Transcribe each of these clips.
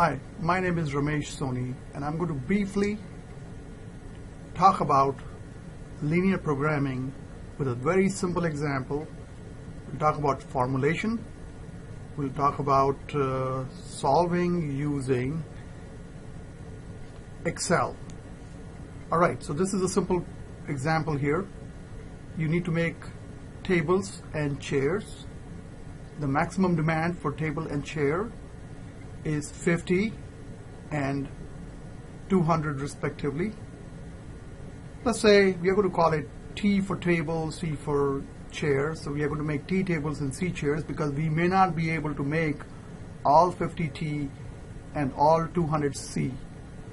Hi, my name is Ramesh Soni, and I'm going to briefly talk about linear programming with a very simple example. We'll talk about formulation. We'll talk about solving using Excel. Alright, so this is a simple example here. You need to make tables and chairs. The maximum demand for table and chair is 50 and 200 respectively. Let's say we are going to call it T for table, C for chair. So we are going to make T tables and C chairs because we may not be able to make all 50 T and all 200 C.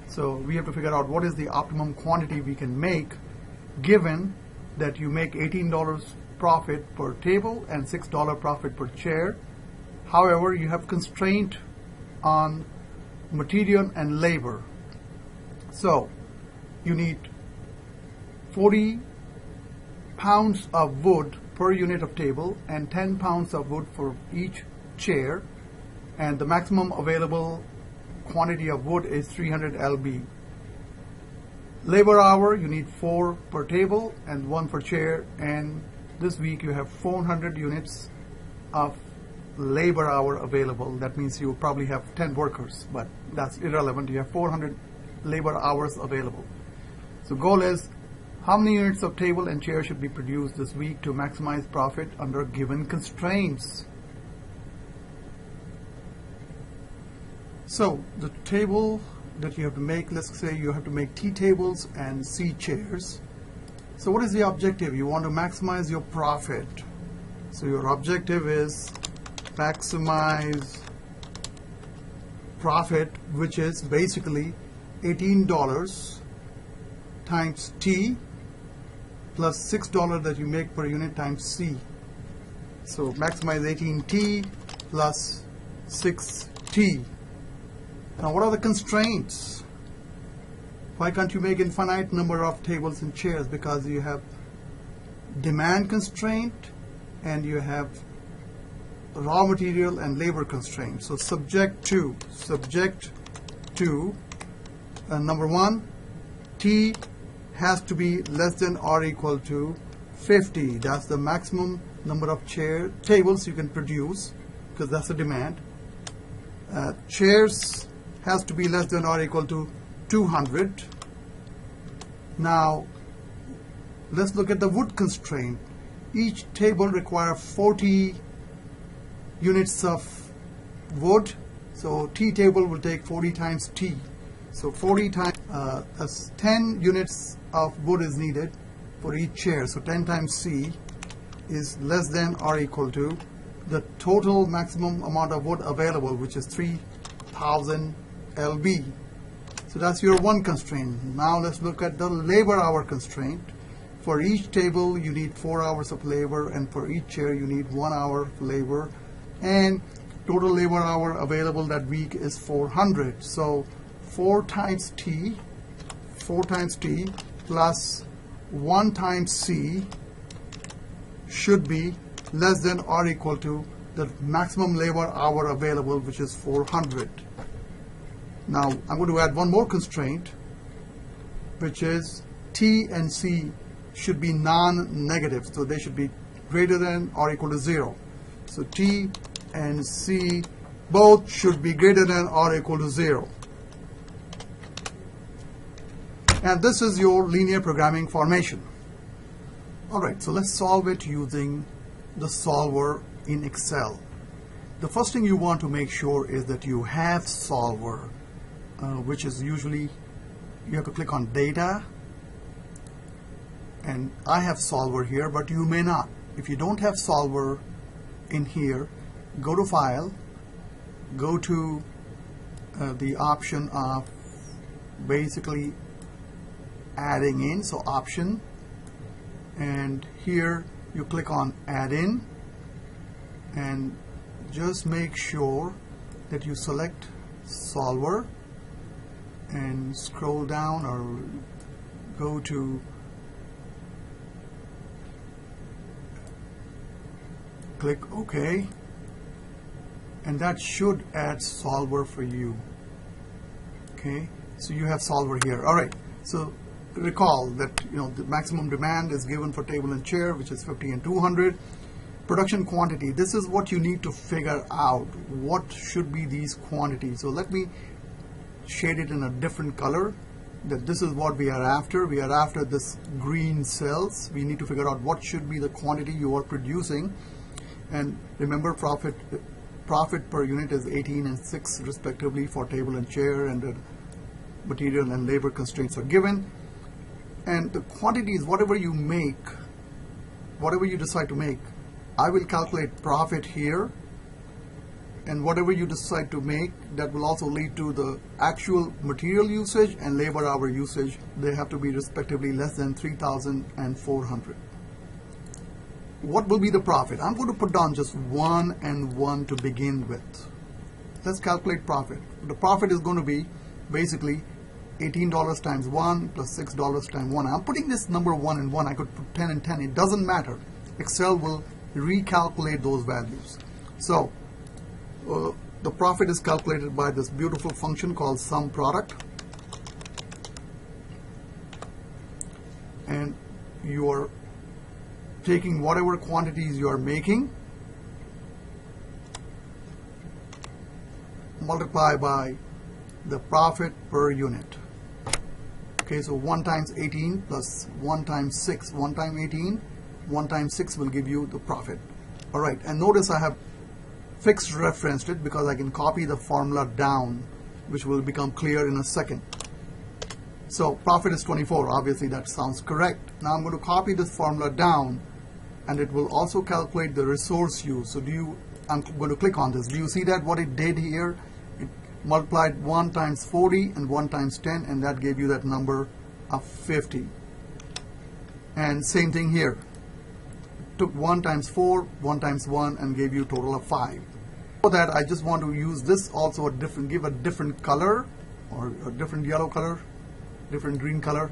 So we have to figure out what is the optimum quantity we can make given that you make $18 profit per table and $6 profit per chair. However, you have constraint on material and labor. So you need 40 pounds of wood per unit of table and 10 pounds of wood for each chair, and the maximum available quantity of wood is 300 lb. Labor hour, you need 4 per table and 1 per chair, and this week you have 400 units of labor hour available. That means you probably have 10 workers, but that's irrelevant. You have 400 labor hours available. So goal is how many units of table and chair should be produced this week to maximize profit under given constraints. So the table that you have to make, let's say you have to make T tables and C chairs. So what is the objective? You want to maximize your profit. So your objective is maximize profit, which is basically $18 times T plus $6 that you make per unit times C. So maximize 18T plus 6T. Now what are the constraints? Why can't you make infinite number of tables and chairs? Because you have demand constraint and you have raw material and labor constraints. So subject to number 1, T has to be less than or equal to 50. That's the maximum number of tables you can produce, because that's the demand. Chairs has to be less than or equal to 200. Now let's look at the wood constraint. Each table requires 40 units of wood, so T table will take 40 times T. So 40 times that's 10 units of wood is needed for each chair. So 10 times C is less than or equal to the total maximum amount of wood available, which is 3000 lb. So that's your one constraint. Now let's look at the labor hour constraint. For each table you need 4 hours of labor, and for each chair you need 1 hour of labor, and total labor hour available that week is 400. So 4 times T plus 1 times C should be less than or equal to the maximum labor hour available, which is 400. Now I'm going to add one more constraint, which is T and C should be non-negative, so they should be greater than or equal to 0. So T and C both should be greater than or equal to 0. And this is your linear programming formation. Alright, so let's solve it using the solver in Excel. The first thing you want to make sure is that you have solver, which is usually you have to click on data, and I have solver here, but you may not. If you don't have solver in here, go to file, go to the option of basically adding in, so option, and here you click on add in, and just make sure that you select solver and scroll down or go to click OK, and that should add solver for you. Okay, so you have solver here. All right, so recall that the maximum demand is given for table and chair, which is 50 and 200. Production quantity, this is what you need to figure out. What should be these quantities? So let me shade it in a different color. That this is what we are after. We are after this green cells. We need to figure out what should be the quantity you are producing. And remember, profit per unit is 18 and 6 respectively for table and chair, and the material and labor constraints are given. And the quantity is whatever you make, whatever you decide to make. I will calculate profit here, and whatever you decide to make, that will also lead to the actual material usage and labor hour usage. They have to be respectively less than 3,400. What will be the profit? I'm going to put down just 1 and 1 to begin with. Let's calculate profit. The profit is going to be basically $18 times 1 plus $6 times 1. I'm putting this number 1 and 1. I could put 10 and 10. It doesn't matter. Excel will recalculate those values. So the profit is calculated by this beautiful function called sum product. And you are taking whatever quantities you are making, multiply by the profit per unit. Okay, so 1 times 18 plus 1 times 6. 1 times 18, 1 times 6 will give you the profit. All right, and notice I have fixed referenced it because I can copy the formula down, which will become clear in a second. So profit is 24. Obviously that sounds correct. Now I'm going to copy this formula down, and it will also calculate the resource use. So I'm going to click on this. Do you see that what it did here? It multiplied 1 times 40 and 1 times 10, and that gave you that number of 50. And same thing here. It took 1 times 4, 1 times 1, and gave you a total of 5. For that, I just want to use this also give a different color, or a different yellow color, different green color.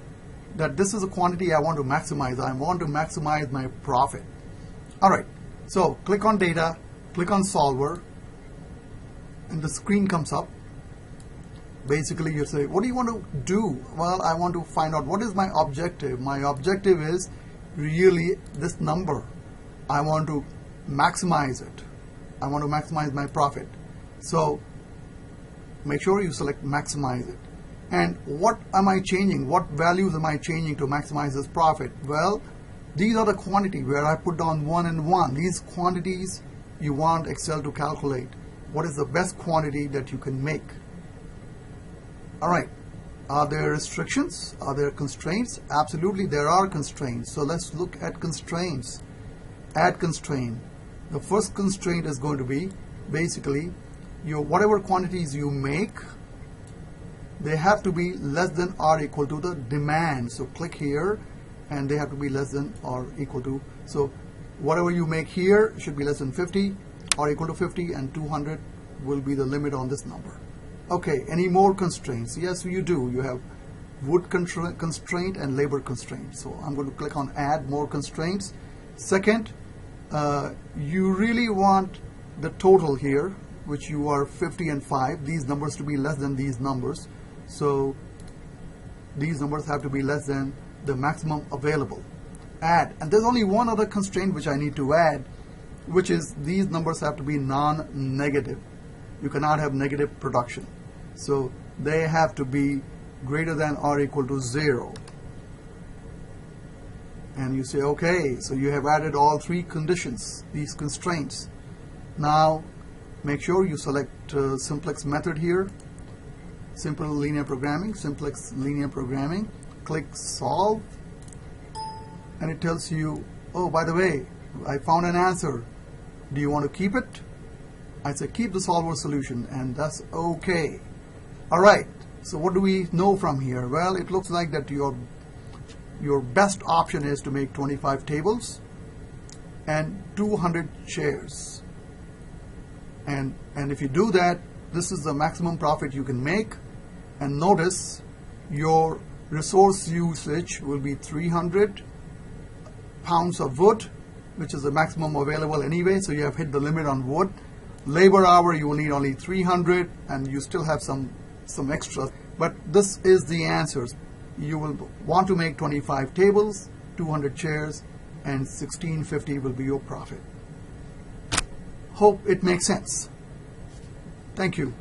That this is a quantity I want to maximize. I want to maximize my profit. All right, so click on data, click on solver, and the screen comes up. Basically you say, what do you want to do? Well, I want to find out what is my objective. My objective is really this number. I want to maximize it. I want to maximize my profit. So make sure you select maximize it. And what am I changing? What values am I changing to maximize this profit? Well, these are the quantity where I put down 1 and 1. These quantities you want Excel to calculate. What is the best quantity that you can make? All right. Are there restrictions? Are there constraints? Absolutely, there are constraints. So let's look at constraints. Add constraint. The first constraint is going to be basically whatever quantities you make, they have to be less than or equal to the demand. So click here, and they have to be less than or equal to. So whatever you make here should be less than 50 or equal to 50, and 200 will be the limit on this number. Okay, any more constraints? Yes, you do. You have wood constraint and labor constraint. So I'm going to click on add more constraints. Second, you really want the total here, which you are 50 and 5, these numbers to be less than these numbers. So these numbers have to be less than the maximum available. Add, and there's only one other constraint which I need to add, which is these numbers have to be non-negative. You cannot have negative production. So they have to be greater than or equal to 0. And you say, okay, so you have added all 3 conditions, these constraints. Now make sure you select simplex method here, simple linear programming, simplex linear programming, click solve, and it tells you, oh, by the way, I found an answer. Do you want to keep it? I say keep the solver solution, and that's okay. All right, so what do we know from here? Well, it looks like that your best option is to make 25 tables and 200 chairs. And if you do that, this is the maximum profit you can make. And notice your resource usage will be 300 pounds of wood, which is the maximum available anyway, so you have hit the limit on wood. Labor hour, you will need only 300, and you still have some some extras, but this is the answers. You will want to make 25 tables, 200 chairs, and $16.50 will be your profit. Hope it makes sense. Thank you.